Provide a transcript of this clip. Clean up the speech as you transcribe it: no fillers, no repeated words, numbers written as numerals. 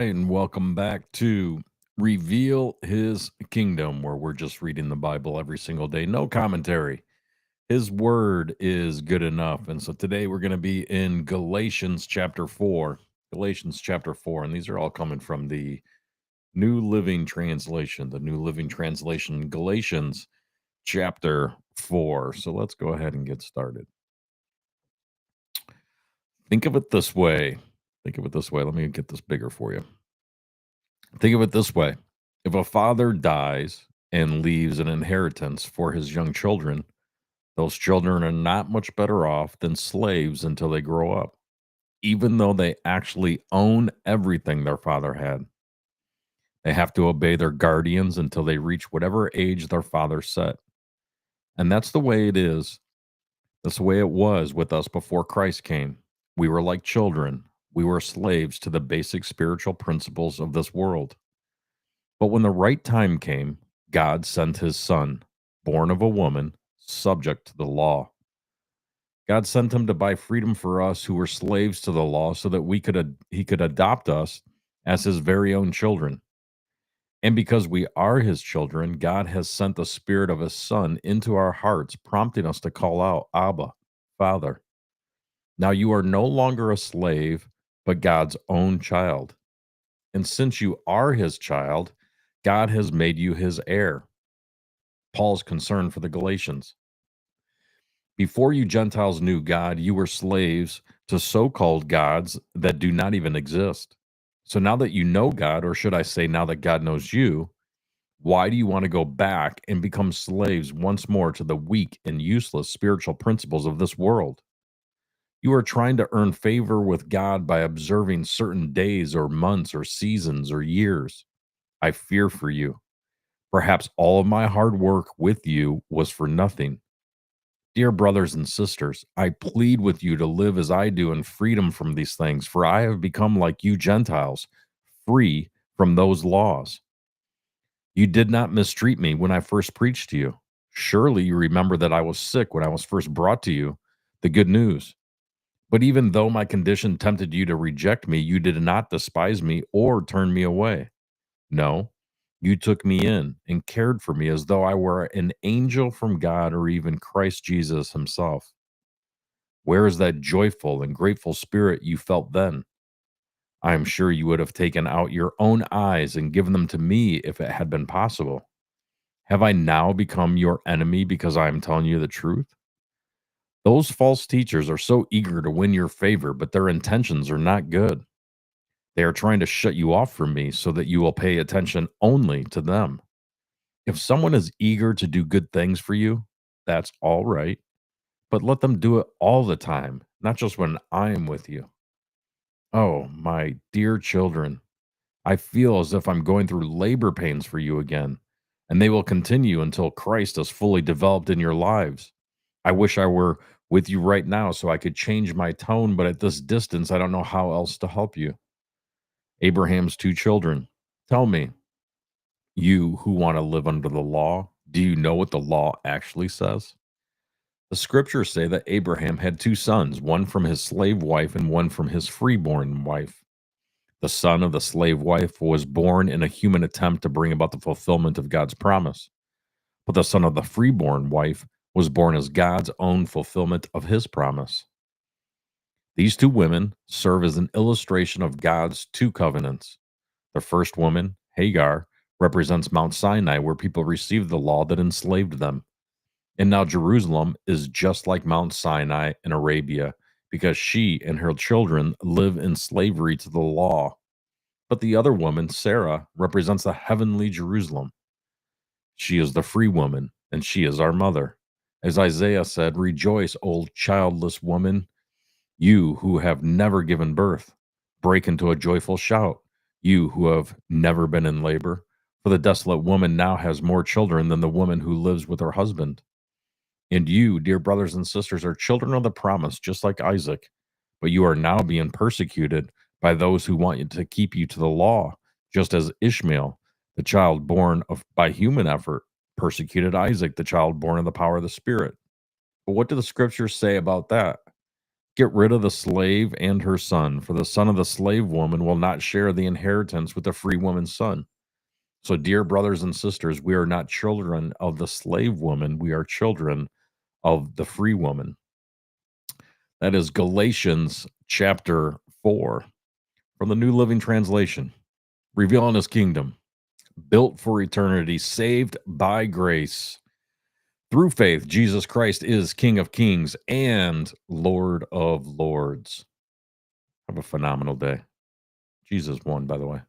And welcome back to Reveal His Kingdom, where we're just reading the Bible every single day, no commentary. His word is good enough. And so today we're going to be in Galatians chapter 4. Galatians chapter 4. And these are all coming from the New Living Translation, Galatians chapter 4. So let's go ahead and get started. Think of it this way. Think of it this way. Let me get this bigger for you. Think of it this way. If a father dies and leaves an inheritance for his young children, those children are not much better off than slaves until they grow up, even though they actually own everything their father had. They have to obey their guardians until they reach whatever age their father set. And that's the way it is. That's the way it was with us before Christ came. We were like children. We were slaves to the basic spiritual principles of this world. But when the right time came, God sent his son, born of a woman, subject to the law. God sent him to buy freedom for us who were slaves to the law so that he could adopt us as his very own children. And because we are his children, God has sent the spirit of his son into our hearts, prompting us to call out, Abba, Father. Now you are no longer a slave, but God's own child. And since you are his child, God has made you his heir. Paul's concern for the Galatians. Before you Gentiles knew God, you were slaves to so called gods that do not even exist. So now that you know God, or should I say, now that God knows you, why do you want to go back and become slaves once more to the weak and useless spiritual principles of this world? You are trying to earn favor with God by observing certain days or months or seasons or years. I fear for you. Perhaps all of my hard work with you was for nothing. Dear brothers and sisters, I plead with you to live as I do in freedom from these things, for I have become like you Gentiles, free from those laws. You did not mistreat me when I first preached to you. Surely you remember that I was sick when I was first brought to you the good news. But even though my condition tempted you to reject me, you did not despise me or turn me away. No, you took me in and cared for me as though I were an angel from God or even Christ Jesus himself. Where is that joyful and grateful spirit you felt then? I am sure you would have taken out your own eyes and given them to me if it had been possible. Have I now become your enemy because I am telling you the truth? Those false teachers are so eager to win your favor, but their intentions are not good. They are trying to shut you off from me so that you will pay attention only to them. If someone is eager to do good things for you, that's all right, but let them do it all the time, not just when I am with you. Oh, my dear children, I feel as if I'm going through labor pains for you again, and they will continue until Christ is fully developed in your lives. I wish I were with you right now so I could change my tone, but at this distance, I don't know how else to help you. Abraham's two children. Tell me, you who want to live under the law, do you know what the law actually says? The scriptures say that Abraham had two sons, one from his slave wife and one from his freeborn wife. The son of the slave wife was born in a human attempt to bring about the fulfillment of God's promise. But the son of the freeborn wife was born as God's own fulfillment of his promise. These two women serve as an illustration of God's two covenants. The first woman, Hagar, represents Mount Sinai, where people received the law that enslaved them. And now Jerusalem is just like Mount Sinai in Arabia, because she and her children live in slavery to the law. But the other woman, Sarah, represents the heavenly Jerusalem. She is the free woman, and she is our mother. As Isaiah said, rejoice, old childless woman, you who have never given birth. Break into a joyful shout, you who have never been in labor. For the desolate woman now has more children than the woman who lives with her husband. And you, dear brothers and sisters, are children of the promise, just like Isaac. But you are now being persecuted by those who want you to keep you to the law, just as Ishmael, the child born of by human effort, persecuted Isaac, the child born of the power of the Spirit. But what do the scriptures say about that? Get rid of the slave and her son, for the son of the slave woman will not share the inheritance with the free woman's son. So, dear brothers and sisters, we are not children of the slave woman, we are children of the free woman. That is Galatians chapter 4 from the New Living Translation. Revealing his kingdom, built for eternity, saved by grace. Through faith, Jesus Christ is King of kings and Lord of lords. Have a phenomenal day. Jesus won, by the way.